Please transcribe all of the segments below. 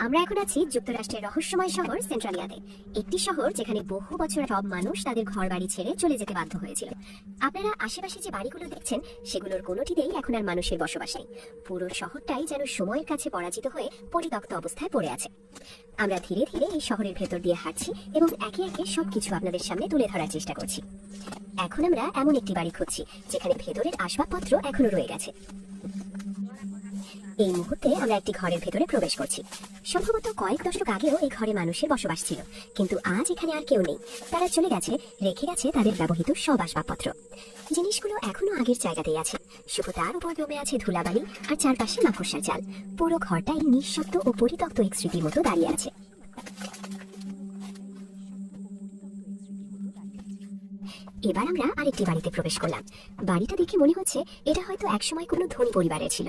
আমরা এখন আছি যুক্তরাষ্ট্রের রহস্যময় শহর সেন্ট্রালিয়াতে, একটি শহর যেখানে বহু বছর সব মানুষ তাদের ঘর বাড়ি ছেড়ে চলে যেতে বাধ্য হয়েছিল। আপনারা আশেপাশে যে বাড়িগুলো দেখছেন সেগুলোর কোনোটিতেই এখন আর মানুষের বসবাস নেই। পুরো শহরটাই যেন সময়ের কাছে পরাজিত হয়ে পরিত্যক্ত অবস্থায় পড়ে আছে। আমরা ধীরে ধীরে এই শহরের ভেতর দিয়ে হাঁটছি এবং একে একে সবকিছু আপনাদের সামনে তুলে ধরার চেষ্টা করছি। এখন আমরা এমন একটি বাড়ি খুঁজছি যেখানে ভেতরের আসবাবপত্র এখনো রয়ে গেছে। এই মুহূর্তে আমরা একটি ঘরের ভেতরে প্রবেশ করছি। সম্ভবত কয়েক দশক আগেও এই ঘরে মানুষের বসবাস ছিল, কিন্তু আজ এখানে আর কেউ নেই। তারা চলে গেছে, রেখে গেছে তাদের ব্যবহৃত সব আসবাবপত্র। জিনিসগুলো এখনো আগের জায়গাতেই আছে, শুধু তার উপর জমে আছে ধুলাবালি আর চারপাশে মাকড়সার জাল। পুরো ঘরটাই নিঃশব্দ ও পরিত্যক্ত এক স্মৃতির মতো দাঁড়িয়ে আছে। এবার আমরা আরেকটি বাড়িতে প্রবেশ করলাম। বাড়িটা দেখে মনে হচ্ছে এটা হয়তো একসময় কোনো ধনী পরিবারের ছিল।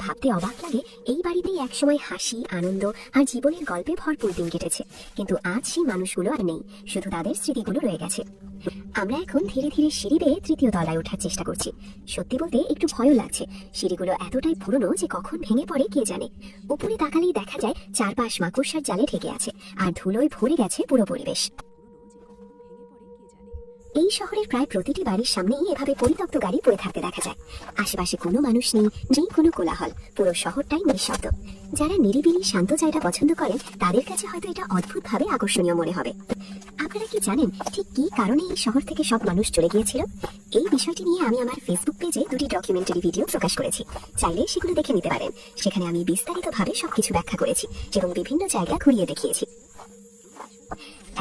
ভাবতে অবাক লাগে, এই বাড়িতেই একসময় হাসি, আনন্দ আর জীবনের গল্পে ভরপুর দিন কেটেছে। কিন্তু আজ সেই মানুষগুলো আর নেই, শুধু তাদের স্মৃতিগুলো রয়ে গেছে। আমরা এখন ধীরে ধীরে সিঁড়ি বেয়ে তৃতীয় তলায় ওঠার চেষ্টা করছি। সত্যি বলতে একটু ভয়ও লাগছে। সিঁড়িগুলো এতটাই পুরনো যে কখন ভেঙে পড়ে কে জানে। উপরে তাকালেই দেখা যায় চারপাশ মাকড়সার জালে ঢেকে আছে আর ধুলোয় ভরে গেছে পুরো পরিবেশ। এই শহরের প্রায় প্রতিটি বাড়ির সামনেই এভাবে পরিত্যক্ত গাড়ি পড়ে থাকতে দেখা যায়। আশেপাশে কোনো মানুষ নেই, নেই কোনো কোলাহল। পুরো শহরটাই নিঃশব্দ। যারা নিরিবিলি শান্ত জায়গা পছন্দ করেন তাদের কাছে হয়তো এটা অদ্ভুতভাবে আকর্ষণীয় মনে হবে। আপনারা কি জানেন ঠিক কি কারণে এই শহর থেকে সব মানুষ চলে গিয়েছিল? এই বিষয়টি নিয়ে আমি আমার ফেসবুক পেজে দুটি ডকুমেন্টারি ভিডিও প্রকাশ করেছি, চাইলে সেগুলো দেখে নিতে পারেন। সেখানে আমি বিস্তারিতভাবে সবকিছু ব্যাখ্যা করেছি এবং বিভিন্ন জায়গা ঘুরিয়ে দেখিয়েছি।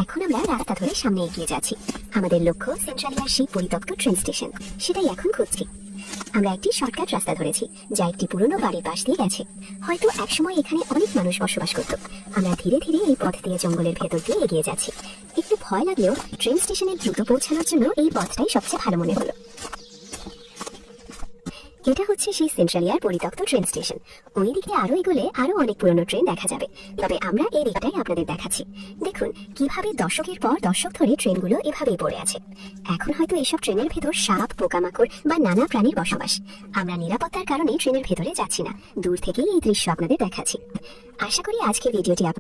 এখন আমরা রাস্তা ধরে সামনে এগিয়ে যাচ্ছি। আমাদের লক্ষ্য সেন্ট্রালিয়ার সেই পরিত্যক্ত ট্রেন স্টেশন, সেটাই এখন খুঁজছি। আমরা একটি শর্টকাট রাস্তা ধরেছি যা একটি পুরনো বাড়ির পাশ দিয়ে গেছে। হয়তো একসময় এখানে অনেক মানুষ বসবাস করত। আমরা ধীরে ধীরে এই পথ দিয়ে জঙ্গলের ভেতর দিয়ে এগিয়ে যাচ্ছি। একটু ভয় লাগলেও ট্রেন স্টেশনে দ্রুত পৌঁছানোর জন্য এই পথটাই সবচেয়ে ভালো মনে হলো। এটা হচ্ছে সেই সেন্ট্রালিয়ার পরিত্যক্ত ট্রেন স্টেশন। ওই দিকে আরো এগোলে আরো অনেক পুরনো ট্রেন দেখা যাবে, তবে আমরা এই দিকটাই আপনাদের দেখাচ্ছি। দেখুন কিভাবে দশকের পর দশক ধরে ট্রেনগুলো এভাবেই পড়ে আছে। এখন হয়তো এসব ট্রেনের ভেতর সাপ, পোকামাকড় বা নানা প্রাণীর বসবাস। আমরা নিরাপত্তার কারণে ট্রেনের ভেতরে যাচ্ছি না, দূর থেকেই এই দৃশ্য আপনাদের দেখাচ্ছি। আশা করি আজকের ভিডিওটি